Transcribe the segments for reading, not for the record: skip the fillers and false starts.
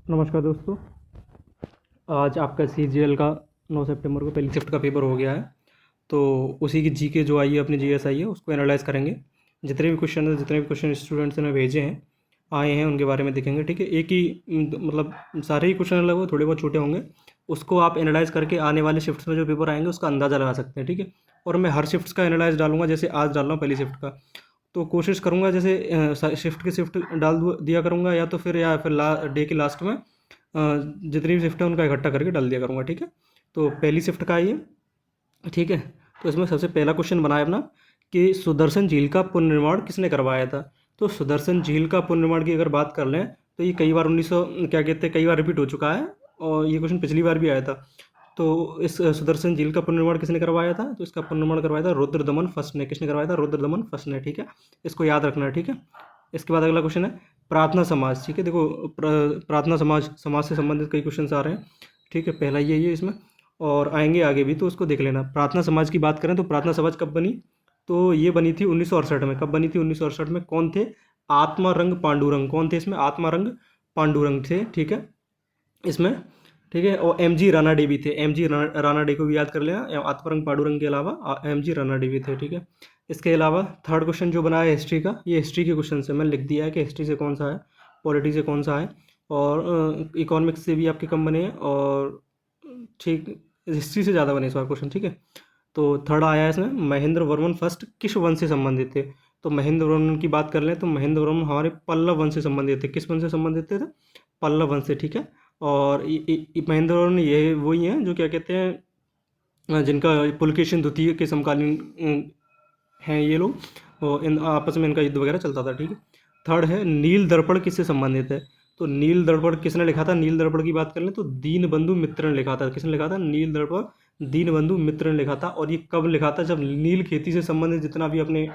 नमस्कार दोस्तों। आज आपका सीजीएल का 9 सितंबर को पहली शिफ्ट का पेपर हो गया है। तो उसी की जीके जो आई है, अपनी जीएस आई है, उसको एनालाइज करेंगे। जितने भी क्वेश्चन स्टूडेंट्स ने भेजे हैं, आए हैं, उनके बारे में देखेंगे। ठीक है, एक ही मतलब सारे ही क्वेश्चन अलग हो, थोड़े बहुत छोटे होंगे। उसको आप एनालाइज करके आने वाले शिफ्ट्स में जो पेपर आएंगे उसका अंदाज़ा लगा सकते हैं। ठीक है, और मैं हर शिफ्ट्स का एनालाइज डालूंगा, जैसे आज डाल रहा हूँ पहली शिफ्ट का। तो कोशिश करूँगा जैसे शिफ्ट की शिफ्ट दिया करूँगा, या फिर डे के लास्ट में जितनी भी शिफ्ट है उनका इकट्ठा करके डाल दिया करूँगा। ठीक है, तो पहली शिफ्ट का आइए। ठीक है, तो इसमें सबसे पहला क्वेश्चन बनाया अपना कि सुदर्शन झील का पुनर्निर्माण किसने करवाया था। तो सुदर्शन झील का पुनर्निर्माण की अगर बात कर लें तो ये कई बार 1900 क्या कहते हैं, कई बार रिपीट हो चुका है, और ये क्वेश्चन पिछली बार भी आया था। तो इस सुदर्शन झील का पुनर्निर्माण किसने करवाया था, तो इसका पुनर्निर्माण करवाया था रुद्रदमन फर्स्ट ने। किसने करवाया था? रुद्रदमन फर्स्ट ने। ठीक है, इसको याद रखना है। ठीक है, इसके बाद अगला क्वेश्चन है प्रार्थना समाज। ठीक है, देखो प्रार्थना समाज समाज से संबंधित कई क्वेश्चन आ रहे हैं। ठीक है, पहला ये इसमें, और आएंगे आगे भी, तो उसको देख लेना। प्रार्थना समाज की बात करें तो प्रार्थना समाज कब बनी, तो ये बनी थी 1968 में। कब बनी थी? 1968 में। कौन थे? आत्मारंग पांडुरंग। कौन थे इसमें? आत्मारंग पांडुरंग थे। ठीक है, इसमें। ठीक है, और एम जी रानाडे भी थे। एम जी रानाडे को भी याद कर लेना। आत्मारंग पांडुरंग के अलावा एम जी रानाडे भी थे। ठीक है, इसके अलावा थर्ड क्वेश्चन जो बना है हिस्ट्री का, ये हिस्ट्री के क्वेश्चन से मैंने लिख दिया है कि हिस्ट्री से कौन सा है, पॉलिटी से कौन सा है, और इकोनॉमिक्स से भी आपके कम बने हैं, और ठीक हिस्ट्री से ज़्यादा बने इस बार क्वेश्चन। ठीक है, तो थर्ड आया है इसमें महेंद्र वर्मन फर्स्ट किस वंश से संबंधित थे। तो महेंद्र वर्मन की बात कर लें तो महेंद्र वर्मन हमारे पल्लव वंश से संबंधित थे। किस वंश से संबंधित थे? पल्लव वंश से। ठीक है, और महेंद्र वर्मन ये वही हैं जो क्या कहते हैं, जिनका पुलकेशिन द्वितीय के समकालीन हैं ये लोग, और इन आपस में इनका युद्ध वगैरह चलता था। ठीक है, थर्ड है नील दर्पण किससे संबंधित है। तो नील दर्पण किसने लिखा था? नील दर्पण की बात कर लें तो दीन बंधु मित्र ने लिखा था। किसने लिखा था? नील दर्पण दीन बंधु मित्र ने लिखा था। और ये कब लिखा था? जब नील खेती से संबंधित जितना भी अपने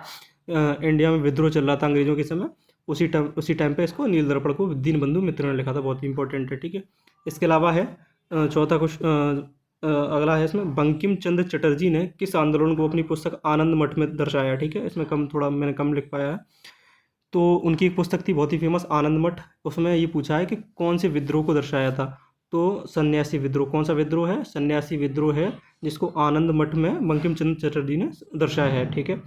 इंडिया में विद्रोह चल रहा था अंग्रेजों के समय, उसी टाइम पे इसको नील दर्पण को दीन बंधु मित्र ने लिखा था। बहुत ही इंपॉर्टेंट है। ठीक है, इसके अलावा है चौथा क्वेश्चन, अगला है इसमें बंकिम चंद्र चटर्जी ने किस आंदोलन को अपनी पुस्तक आनंद मठ में दर्शाया। ठीक है, इसमें मैंने कम लिख पाया है। तो उनकी एक पुस्तक थी बहुत ही फेमस, आनंद मठ। उसमें ये पूछा है कि कौन से विद्रोह को दर्शाया था। तो सन्यासी विद्रोह। कौन सा विद्रोह है? सन्यासी विद्रोह है, जिसको आनंद मठ में बंकिम चंद्र चटर्जी ने दर्शाया है। ठीक है,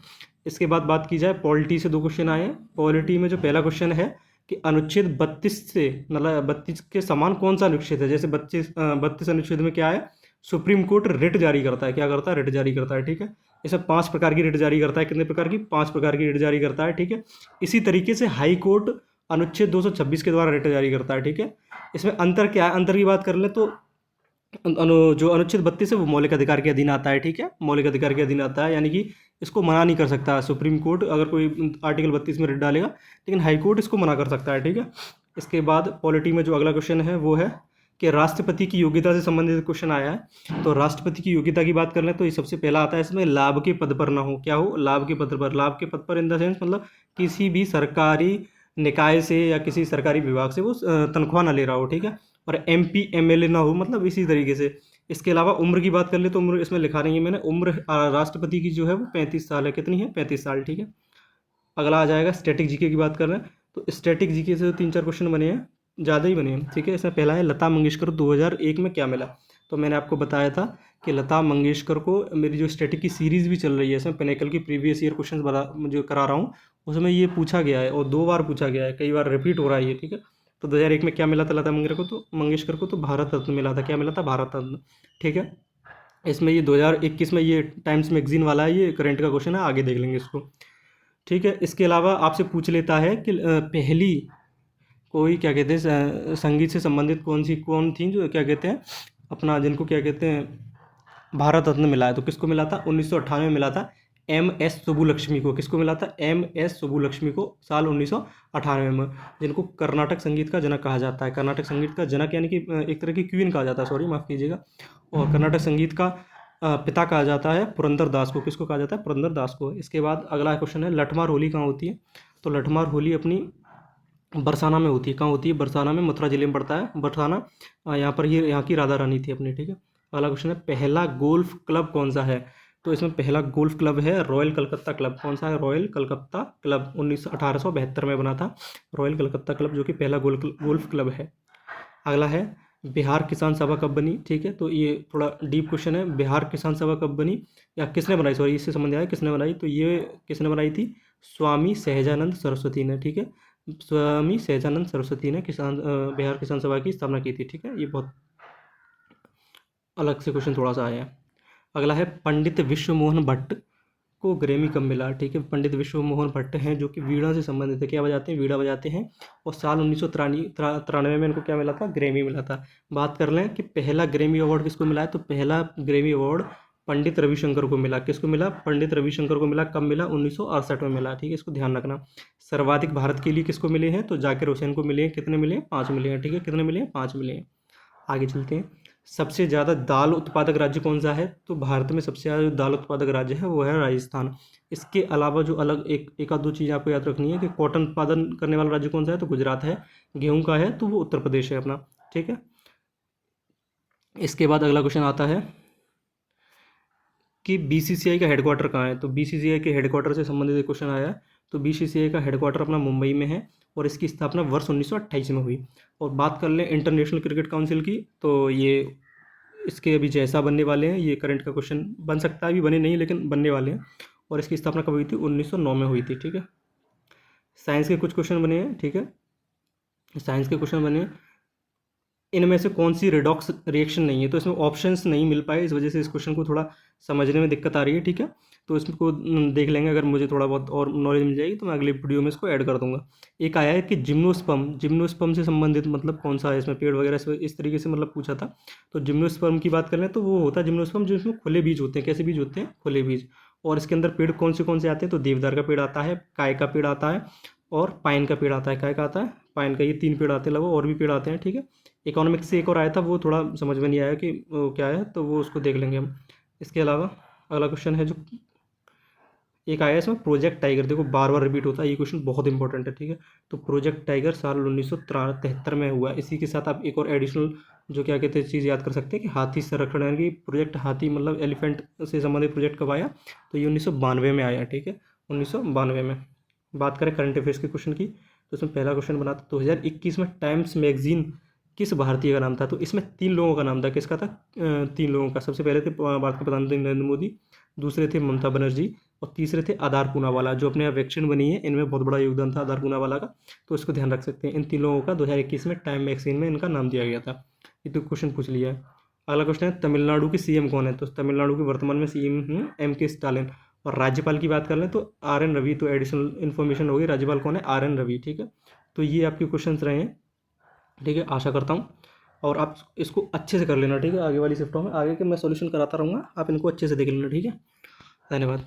इसके बाद बात की जाए पॉलिटी से, दो क्वेश्चन आए हैं। पॉलिटी में जो पहला क्वेश्चन है कि अनुच्छेद 32 से, मतलब 32 के समान कौन सा अनुच्छेद है। जैसे 32 अनुच्छेद में क्या है? सुप्रीम कोर्ट रिट जारी करता है। क्या करता है? रिट जारी करता है। ठीक है, इसमें 5 प्रकार की रिट जारी करता है। कितने प्रकार की? 5 प्रकार की रिट जारी करता है। ठीक है, इसी तरीके से हाई कोर्ट अनुच्छेद 226 के द्वारा रिट जारी करता है। ठीक है, इसमें अंतर क्या है? अंतर की बात कर ले तो जो अनुच्छेद 32 है वो मौलिक अधिकार के अधीन आता है। ठीक है, मौलिक अधिकार के अधीन आता है, यानी कि इसको मना नहीं कर सकता सुप्रीम कोर्ट अगर कोई आर्टिकल 32 में रिट डालेगा, लेकिन हाई कोर्ट इसको मना कर सकता है। ठीक है, इसके बाद पॉलिटी में जो अगला क्वेश्चन है वो है कि राष्ट्रपति की योग्यता से संबंधित क्वेश्चन आया है। तो राष्ट्रपति की योग्यता की बात कर लें तो ये सबसे पहला आता है इसमें, लाभ के पद पर ना हो। क्या हो? लाभ के पद पर। लाभ के पद पर इन द सेंस मतलब किसी भी सरकारी निकाय से या किसी सरकारी विभाग से वो तनख्वाह ना ले रहा हो। ठीक है, और एमपी एमएलए ना हो, मतलब इसी तरीके से। इसके अलावा उम्र की बात कर ले तो उम्र इसमें लिखा नहीं है मैंने। उम्र राष्ट्रपति की जो है वो 35 साल है। कितनी है? 35 साल। ठीक है, अगला आ जाएगा स्टैटिक जीके की बात कर रहे हैं। तो स्टैटिक जीके से 3-4 क्वेश्चन बने हैं, ज़्यादा ही बने हैं। ठीक है, इसमें पहला है लता मंगेशकर 2001 में क्या मिला। तो मैंने आपको बताया था कि लता मंगेशकर को, मेरी जो स्टैटिक की सीरीज़ भी चल रही है इसमें पिनेकल की प्रीवियस ईयर क्वेश्चन बता जो करा रहा हूँ, उसमें ये पूछा गया है और 2 बार पूछा गया है, कई बार रिपीट हो रहा है ये। ठीक है, तो 2001 में क्या मिला था लता मंगेशकर को तो भारत रत्न मिला था। क्या मिला था? भारत रत्न। ठीक है, इसमें ये 2021 में ये टाइम्स मैगजीन वाला है, ये करंट का क्वेश्चन है, आगे देख लेंगे इसको। ठीक है, इसके अलावा आपसे पूछ लेता है कि पहली कोई क्या कहते हैं संगीत से संबंधित कौन थी जो क्या कहते हैं अपना, जिनको क्या कहते हैं भारत रत्न मिला है। तो किसको मिला था? 1998 में मिला था एम एस सुब्बुलक्ष्मी को। किसको मिला था? एम एस सुब्बुलक्ष्मी को, साल 1998 में, जिनको कर्नाटक संगीत का जनक कहा जाता है। कर्नाटक संगीत का जनक यानी कि एक तरह की क्वीन कहा जाता है, सॉरी माफ़ कीजिएगा। और कर्नाटक संगीत का पिता कहा जाता है पुरंदर दास को। किसको कहा जाता है? पुरंदर दास को। इसके बाद अगला क्वेश्चन है लठमार होली कहाँ होती है। तो लठमार होली अपनी बरसाना में होती है। कहाँ होती है? बरसाना में, मथुरा जिले में पड़ता है बरसाना। यहाँ पर ये यहाँ की राधा रानी थी अपनी। ठीक है, अगला क्वेश्चन है पहला गोल्फ क्लब कौन सा है। तो इसमें पहला गोल्फ क्लब है रॉयल कलकत्ता क्लब। कौन सा है? रॉयल कलकत्ता क्लब 1872 में बना था, रॉयल कलकत्ता क्लब, जो कि पहला गोल्फ क्लब है। अगला है बिहार किसान सभा कब बनी, ठीक है। तो ये थोड़ा डीप क्वेश्चन है, बिहार किसान सभा कब बनी या किसने बनाई, सॉरी इससे संबंध आया किसने बनाई, तो ये किसने बनाई थी, स्वामी सहजानंद सरस्वती ने, ठीक है। स्वामी सहजानंद सरस्वती ने बिहार किसान सभा की स्थापना की थी, ठीक है। ये बहुत अलग से क्वेश्चन थोड़ा सा आया है। अगला है पंडित विश्व मोहन भट्ट को ग्रैमी कब मिला, ठीक है। पंडित विश्व मोहन भट्ट हैं जो कि वीणा से संबंधित है, क्या बजाते हैं, वीणा बजाते हैं, और साल 1993 में इनको क्या मिला था, ग्रैमी मिला था। बात कर लें कि पहला ग्रैमी अवार्ड किसको मिला है, तो पहला ग्रैमी अवार्ड पंडित रविशंकर को मिला। किसको मिला, पंडित रविशंकर को मिला। कब मिला, 1968 में मिला, ठीक है। इसको ध्यान रखना। सर्वाधिक भारत के लिए किसको मिले हैं, तो जाकिर हुसैन को मिले हैं। कितने मिले हैं, 5 मिले हैं, ठीक है। कितने मिले हैं, 5 मिले हैं। आगे चलते हैं। सबसे ज़्यादा दाल उत्पादक राज्य कौन सा है, तो भारत में सबसे ज़्यादा जो दाल उत्पादक राज्य है वो है राजस्थान। इसके अलावा जो अलग एक आध दो चीज़ आपको याद रखनी है कि कॉटन उत्पादन करने वाला राज्य कौन सा है, तो गुजरात है। गेहूं का है तो वो उत्तर प्रदेश है अपना, ठीक है। इसके बाद अगला क्वेश्चन आता है कि बीसीसीआई का हेडक्वार्टर कहाँ है, तो बीसीसीआई के हेडक्वार्टर से संबंधित एक क्वेश्चन आया है। तो बीसीसीआई का हेडक्वार्टर अपना मुंबई में है और इसकी स्थापना वर्ष 1928 में हुई। और बात कर लें इंटरनेशनल क्रिकेट काउंसिल की, तो ये इसके अभी जैसा बनने वाले हैं, ये करंट का क्वेश्चन बन सकता है, अभी बने नहीं लेकिन बनने वाले हैं। और इसकी स्थापना कब हुई थी, 1909 में हुई थी, ठीक है। साइंस के कुछ क्वेश्चन बने हैं, ठीक है। साइंस के क्वेश्चन बने, इनमें से कौन सी रिडॉक्स रिएक्शन नहीं है, तो इसमें ऑप्शंस नहीं मिल पाए, इस वजह से इस क्वेश्चन को थोड़ा समझने में दिक्कत आ रही है, ठीक है। तो इसको देख लेंगे, अगर मुझे थोड़ा बहुत और नॉलेज मिल जाएगी तो मैं अगले वीडियो में इसको ऐड कर दूंगा। एक आया है कि जिम्नोस्पर्म से संबंधित मतलब कौन सा है, इसमें पेड़ वगैरह इस तरीके से मतलब पूछा था। तो जिम्नोस्पर्म की बात करें तो वो होता है जिम्नोस्पर्म जो इसमें खुले बीज होते हैं। कैसे बीज होते हैं, खुले बीज। और इसके अंदर पेड़ कौन से आते हैं, तो देवदार का पेड़ आता है, काय का पेड़ आता है और पाइन का पेड़ आता है। काय का आता है, पाइन का, ये 3 पेड़ आते हैं लगभग, और भी पेड़ आते हैं, ठीक है। इकोनॉमिक्स से एक और आया था, वो थोड़ा समझ में नहीं आया कि वो क्या है, तो वो उसको देख लेंगे हम। इसके अलावा अगला क्वेश्चन है जो एक आया है इसमें, प्रोजेक्ट टाइगर। देखो बार बार रिपीट होता है, ये क्वेश्चन बहुत इंपॉर्टेंट है, ठीक है। तो प्रोजेक्ट टाइगर साल 1973 में हुआ। इसी के साथ आप एक और एडिशनल जो क्या कहते हैं चीज़ याद कर सकते हैं कि हाथी संरक्षण, यानी कि प्रोजेक्ट हाथी मतलब एलिफेंट से संबंधित प्रोजेक्ट कब आया, तो ये 1992 में आया, ठीक है। 1992 में। बात करें करंट अफेयर्स के क्वेश्चन की, तो इसमें पहला क्वेश्चन बना था 2021 में टाइम्स मैगजीन किस भारतीय का नाम था, तो इसमें 3 लोगों का नाम था। किसका था, 3 लोगों का। सबसे पहले थे भारत के प्रधानमंत्री नरेंद्र मोदी, दूसरे थे ममता बनर्जी, और तीसरे थे आधार पूनावाला, जो अपने यहाँ वैक्सीन बनी है, इनमें बहुत बड़ा योगदान था आधार पूनावाला का। तो इसको ध्यान रख सकते हैं। इन 3 लोगों का 2021 में टाइम मैगजीन में इनका नाम दिया गया था। ये तो क्वेश्चन पूछ लिया है। अगला क्वेश्चन है तमिलनाडु के सीएम कौन है, तो तमिलनाडु के वर्तमान में सीएम हैं M.K. स्टालिन। और राज्यपाल की बात कर लें तो R.N. रवि। तो एडिशनल इन्फॉर्मेशन होगी, राज्यपाल कौन है, R.N. रवि, ठीक है। तो ये आपके क्वेश्चन रहे हैं, ठीक है। आशा करता हूँ और आप इसको अच्छे से कर लेना, ठीक है। आगे वाली शिफ्टों में आगे के मैं सॉल्यूशन कराता रहूँगा, आप इनको अच्छे से देख लेना, ठीक है। धन्यवाद।